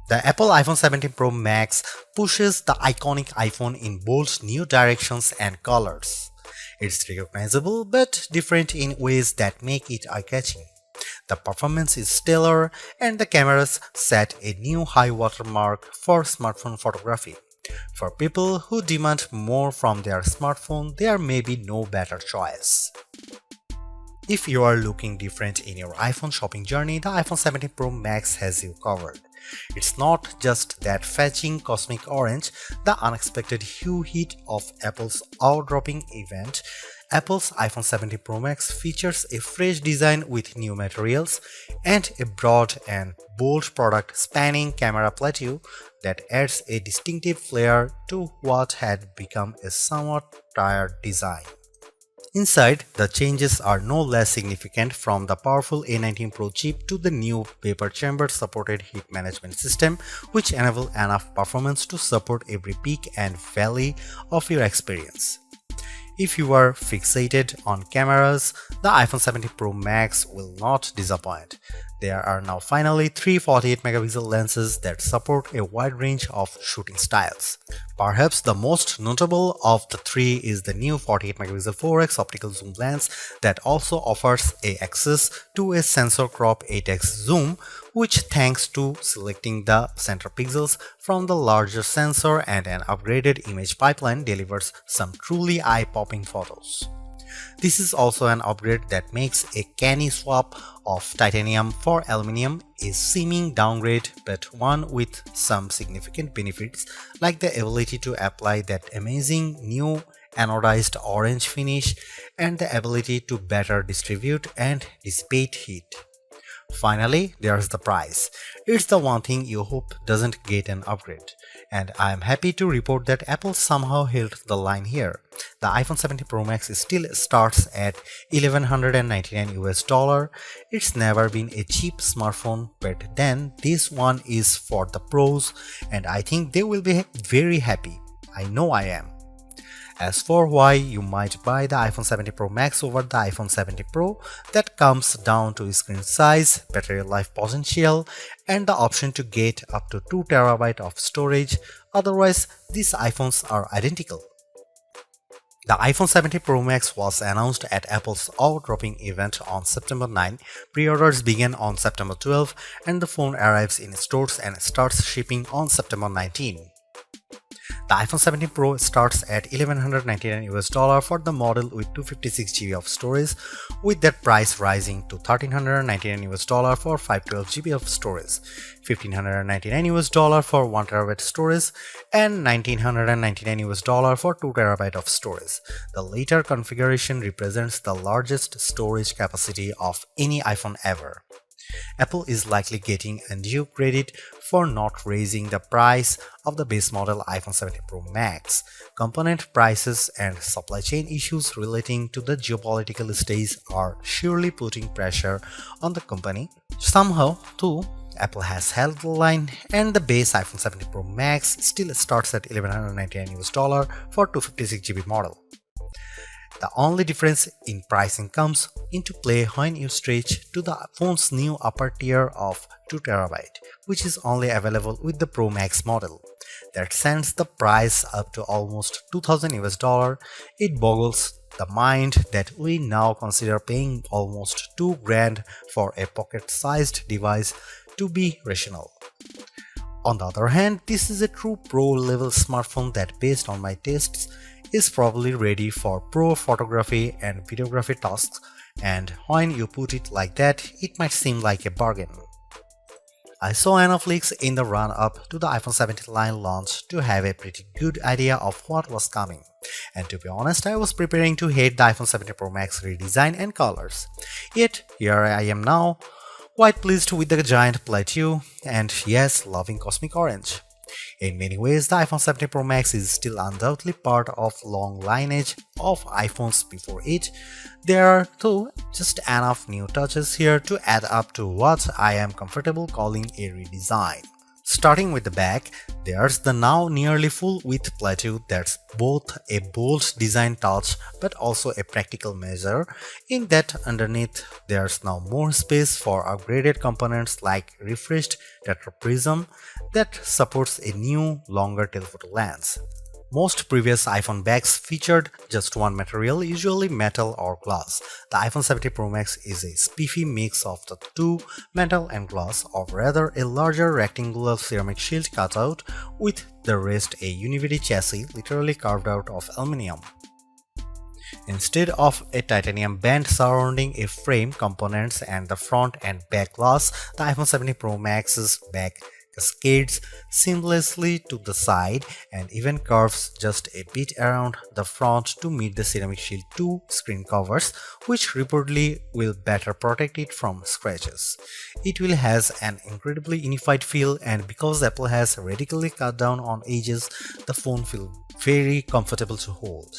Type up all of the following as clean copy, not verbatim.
The Apple iPhone 17 Pro Max pushes the iconic iPhone in bold new directions and colors. It's recognizable but different in ways that make it eye-catching. The performance is stellar and the cameras set a new high watermark for smartphone photography. For people who demand more from their smartphone, there may be no better choice. If you are looking different in your iPhone shopping journey, the iPhone 17 Pro Max has you covered. It's not just that fetching cosmic orange, the unexpected hue heat of Apple's eye-dropping event. Apple's iPhone 17 Pro Max features a fresh design with new materials and a broad and bold product spanning camera plateau that adds a distinctive flair to what had become a somewhat tired design. Inside, the changes are no less significant, from the powerful A19 Pro chip to the new vapor chamber supported heat management system, which enable enough performance to support every peak and valley of your experience. If you are fixated on cameras, the iPhone 17 Pro Max will not disappoint. There are now finally three 48-megapixel lenses that support a wide range of shooting styles. Perhaps the most notable of the three is the new 48-megapixel 4x optical zoom lens that also offers access to a sensor crop 8x zoom, which, thanks to selecting the center pixels from the larger sensor and an upgraded image pipeline, delivers some truly eye-popping photos. This is also an upgrade that makes a canny swap of titanium for aluminum a seeming downgrade, but one with some significant benefits, like the ability to apply that amazing new anodized orange finish and the ability to better distribute and dissipate heat. Finally, there's the price. It's the one thing you hope doesn't get an upgrade. And I am happy to report that Apple somehow held the line here. The iPhone 17 Pro Max still starts at $1,199 US. It's never been a cheap smartphone, but then this one is for the pros, and I think they will be very happy. I know I am. As for why you might buy the iPhone 17 Pro Max over the iPhone 17 Pro, that comes down to screen size, battery life potential, and the option to get up to 2TB of storage. Otherwise, these iPhones are identical. The iPhone 17 Pro Max was announced at Apple's eye-dropping event on September 9. Pre-orders began on September 12, and the phone arrives in stores and starts shipping on September 19. The iPhone 17 Pro starts at $1,199 for the model with 256GB of storage, with that price rising to $1,399 for 512GB of storage, $1,599 for 1TB storage, and $1,999 for 2TB of storage. The later configuration represents the largest storage capacity of any iPhone ever. Apple is likely getting undue credit for not raising the price of the base model iPhone 17 Pro Max. Component prices and supply chain issues relating to the geopolitical stage are surely putting pressure on the company. Somehow, too, Apple has held the line, and the base iPhone 17 Pro Max still starts at $1,199 for 256GB model. The only difference in pricing comes into play when you stretch to the phone's new upper tier of 2TB, which is only available with the Pro Max model. That sends the price up to almost $2,000. It boggles the mind that we now consider paying almost $2,000 for a pocket-sized device to be rational. On the other hand, this is a true pro-level smartphone that, based on my tastes, is probably ready for pro photography and videography tasks, and when you put it like that, it might seem like a bargain. I saw enough leaks in the run-up to the iPhone 17 line launch to have a pretty good idea of what was coming, and to be honest, I was preparing to hate the iPhone 17 Pro Max redesign and colors. Yet, here I am now, quite pleased with the giant plateau, and yes, loving cosmic orange. In many ways, the iPhone 17 Pro Max is still undoubtedly part of long lineage of iPhones before it. There are, though, just enough new touches here to add up to what I am comfortable calling a redesign. Starting with the back, there's the now nearly full-width plateau that's both a bold design touch but also a practical measure, in that underneath there's now more space for upgraded components like refreshed tetraprism that supports a new, longer telephoto lens. Most previous iPhone bags featured just one material, usually metal or glass. The iPhone 17 Pro Max is a spiffy mix of the two, metal and glass, or rather a larger rectangular ceramic shield cutout with the rest a univity chassis literally carved out of aluminum. Instead of a titanium band surrounding a frame, components and the front and back glass, the iPhone 17 Pro Max's back cascades seamlessly to the side and even curves just a bit around the front to meet the Ceramic Shield 2 screen covers, which reportedly will better protect it from scratches. It will has an incredibly unified feel, and because Apple has radically cut down on edges, the phone feels very comfortable to hold.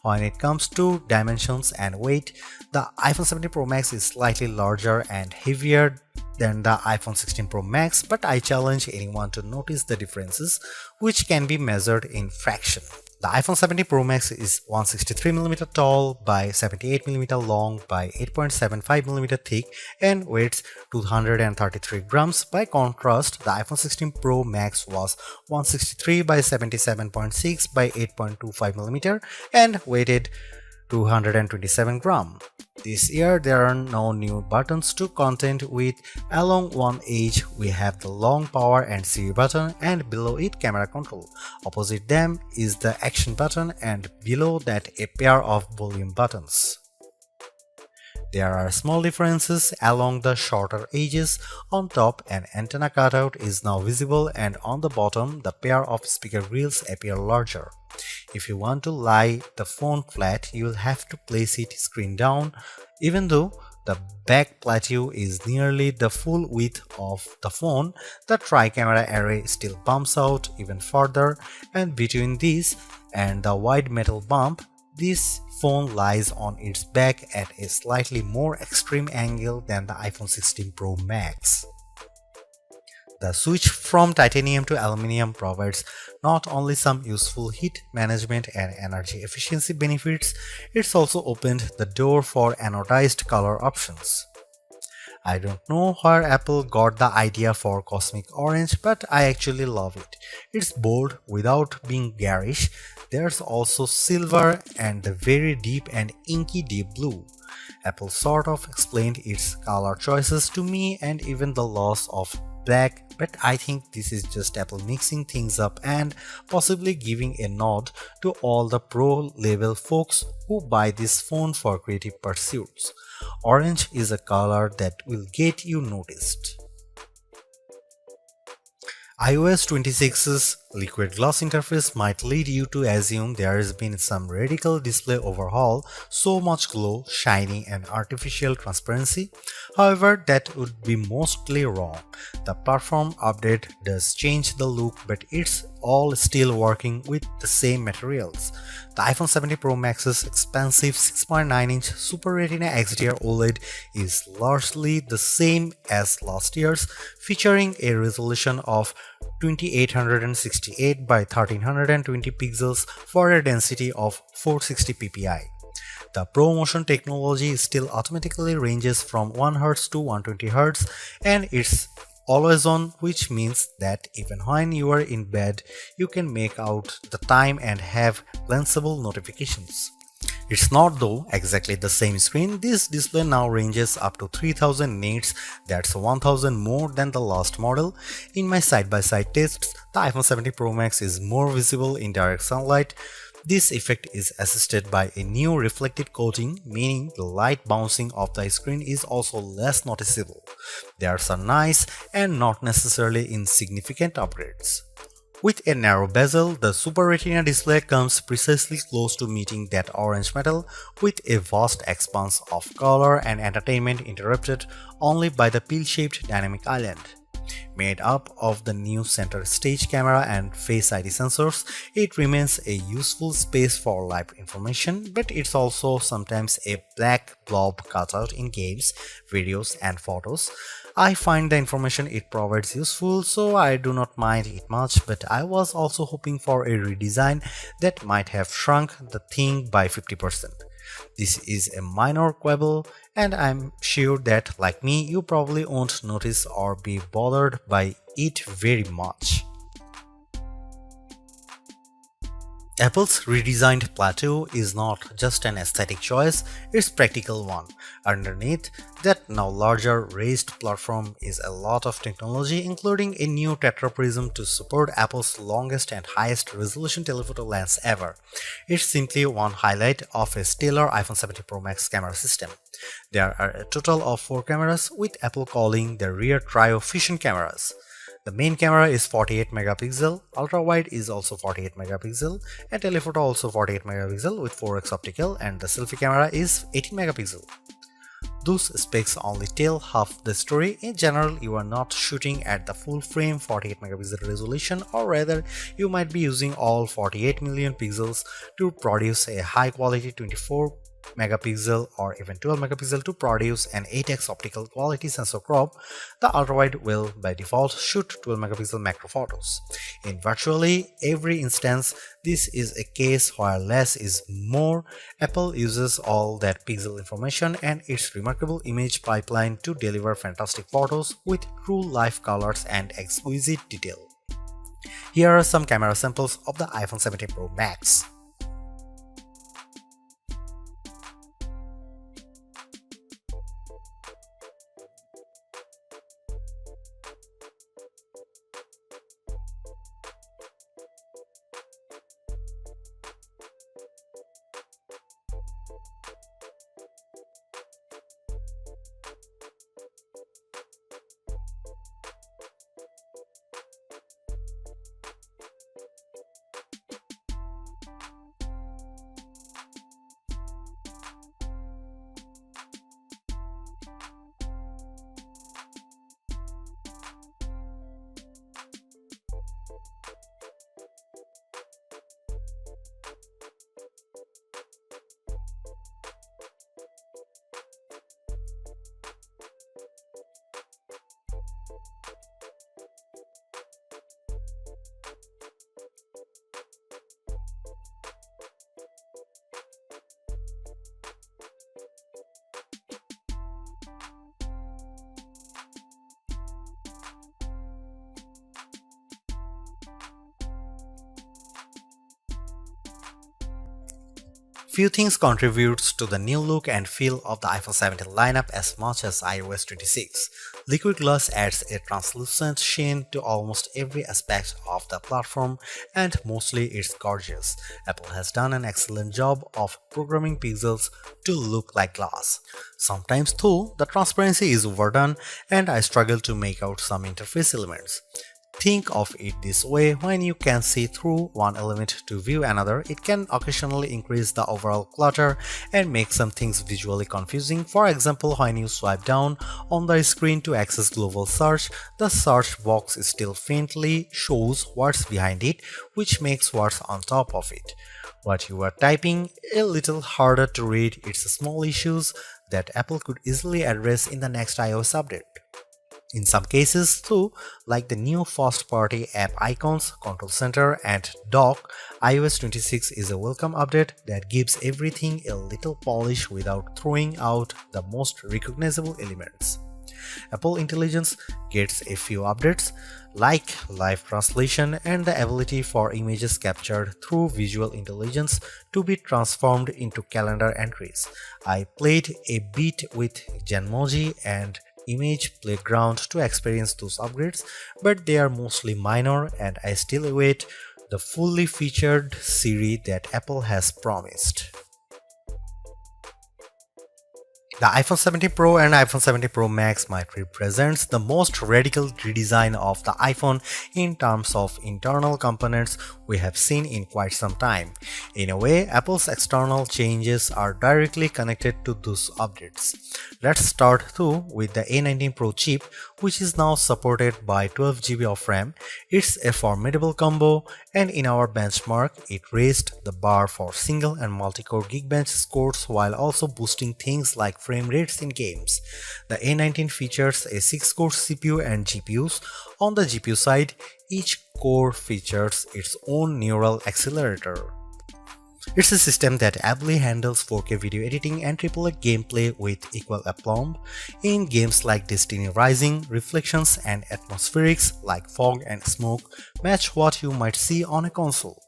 When it comes to dimensions and weight, the iPhone 17 Pro Max is slightly larger and heavier than the iPhone 16 Pro Max, but I challenge anyone to notice the differences, which can be measured in fraction. The iPhone 17 Pro Max is 163mm tall by 78mm long by 8.75mm thick and weighs 233 grams. By contrast, the iPhone 16 Pro Max was 163 by 77.6 by 8.25mm and weighed 227 grams. This year there are no new buttons to contend with. Along one edge we have the long power and Siri button, and below it camera control. Opposite them is the action button, and below that a pair of volume buttons. There are small differences along the shorter edges. On top, an antenna cutout is now visible, and on the bottom the pair of speaker grills appear larger. If you want to lie the phone flat, you will have to place it screen down. Even though the back plateau is nearly the full width of the phone, the tri-camera array still bumps out even further, and between this and the wide metal bump, this phone lies on its back at a slightly more extreme angle than the iPhone 16 Pro Max. The switch from titanium to aluminum provides not only some useful heat management and energy efficiency benefits, it's also opened the door for anodized color options. I don't know where Apple got the idea for cosmic orange, but I actually love it. It's bold without being garish. There's also silver and the very deep and inky deep blue. Apple sort of explained its color choices to me and even the loss of black, but I think this is just Apple mixing things up and possibly giving a nod to all the pro level folks who buy this phone for creative pursuits. Orange is a color that will get you noticed. iOS 26's liquid glass interface might lead you to assume there has been some radical display overhaul, so much glow, shiny and artificial transparency. However, that would be mostly wrong. The platform update does change the look, but it's all still working with the same materials. The iPhone 17 Pro Max's expansive 6.9-inch Super Retina XDR OLED is largely the same as last year's, featuring a resolution of 2868 by 1320 pixels for a density of 460 ppi. The ProMotion technology still automatically ranges from 1Hz to 120Hz, and it's always on, which means that even when you are in bed, you can make out the time and have glanceable notifications. It's not though exactly the same screen. This display now ranges up to 3000 nits, that's 1000 more than the last model. In my side-by-side tests, the iPhone 17 Pro Max is more visible in direct sunlight. This effect is assisted by a new reflective coating, meaning the light bouncing off the screen is also less noticeable. There's a nice and not necessarily insignificant upgrades. With a narrow bezel, the Super Retina display comes precisely close to meeting that orange metal, with a vast expanse of color and entertainment interrupted only by the pill-shaped dynamic island. Made up of the new center stage camera and Face ID sensors, it remains a useful space for live information, but it's also sometimes a black blob cutout in games, videos and photos. I find the information it provides useful, so I do not mind it much, but I was also hoping for a redesign that might have shrunk the thing by 50%. This is a minor quibble, and I'm sure that, like me, you probably won't notice or be bothered by it very much. Apple's redesigned plateau is not just an aesthetic choice, it's a practical one. Underneath that now larger raised platform is a lot of technology, including a new tetraprism to support Apple's longest and highest resolution telephoto lens ever. It's simply one highlight of a stellar iPhone 17 Pro Max camera system. There are a total of 4 cameras, with Apple calling the rear trio fusion cameras. The main camera is 48 megapixel, ultra-wide is also 48 megapixel, and telephoto also 48 megapixel with 4x optical, and the selfie camera is 18 megapixel. Those specs only tell half the story. In general, you are not shooting at the full frame 48 megapixel resolution, or rather, you might be using all 48 million pixels to produce a high quality 24 megapixel or even 12 megapixel to produce an 8x optical quality sensor crop. The ultrawide will by default shoot 12 megapixel macro photos. In virtually every instance, this is a case where less is more. Apple uses all that pixel information and its remarkable image pipeline to deliver fantastic photos with true life colors and exquisite detail. Here are some camera samples of the iPhone 17 Pro Max. Few things contributes to the new look and feel of the iPhone 17 lineup as much as iOS 26. Liquid glass adds a translucent sheen to almost every aspect of the platform, and mostly it's gorgeous. Apple has done an excellent job of programming pixels to look like glass. Sometimes though, the transparency is overdone and I struggle to make out some interface elements. Think of it this way: when you can see through one element to view another, it can occasionally increase the overall clutter and make some things visually confusing. For example, when you swipe down on the screen to access global search, the search box still faintly shows what's behind it, which makes what's on top of it, what you are typing, a little harder to read. It's small issues that Apple could easily address in the next iOS update. In some cases too, like the new first-party app icons, control center, and dock, iOS 26 is a welcome update that gives everything a little polish without throwing out the most recognizable elements. Apple Intelligence gets a few updates, like live translation and the ability for images captured through visual intelligence to be transformed into calendar entries. I played a bit with Genmoji and Image Playground to experience those upgrades, but they are mostly minor and I still await the fully featured Siri that Apple has promised. The iPhone 17 Pro and iPhone 17 Pro Max might represent the most radical redesign of the iPhone in terms of internal components, we have seen in quite some time. In a way, Apple's external changes are directly connected to those updates. Let's start though with the A19 Pro chip, which is now supported by 12 GB of RAM. It's a formidable combo, and in our benchmark, it raised the bar for single and multi-core Geekbench scores while also boosting things like frame rates in games. The A19 features a 6-core CPU and GPUs. On the GPU side, each core features its own neural accelerator. It's a system that ably handles 4K video editing and AAA gameplay with equal aplomb. In games like Destiny Rising, reflections and atmospherics like fog and smoke match what you might see on a console.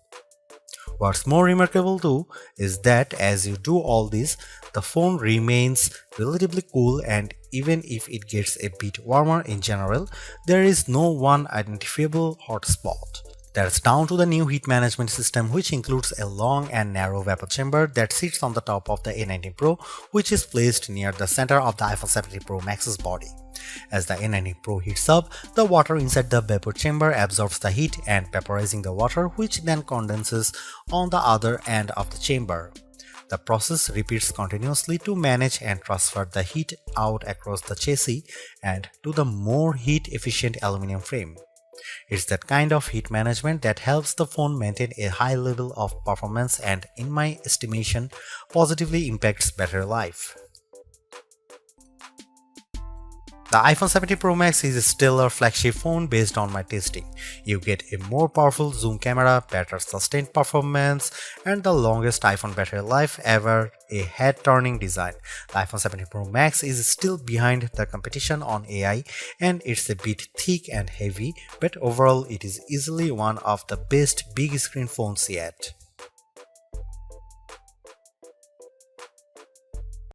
What's more remarkable too is that as you do all this, the phone remains relatively cool, and even if it gets a bit warmer in general, there is no one identifiable hotspot. That's down to the new heat management system, which includes a long and narrow vapor chamber that sits on the top of the A19 Pro, which is placed near the center of the iPhone 17 Pro Max's body. As the A19 Pro heats up, the water inside the vapor chamber absorbs the heat and vaporizing the water, which then condenses on the other end of the chamber. The process repeats continuously to manage and transfer the heat out across the chassis and to the more heat-efficient aluminum frame. It's that kind of heat management that helps the phone maintain a high level of performance and, in my estimation, positively impacts battery life. The iPhone 17 Pro Max is still a flagship phone based on my testing. You get a more powerful zoom camera, better sustained performance, and the longest iPhone battery life ever, a head-turning design. The iPhone 17 Pro Max is still behind the competition on AI, and it's a bit thick and heavy, but overall it is easily one of the best big screen phones yet.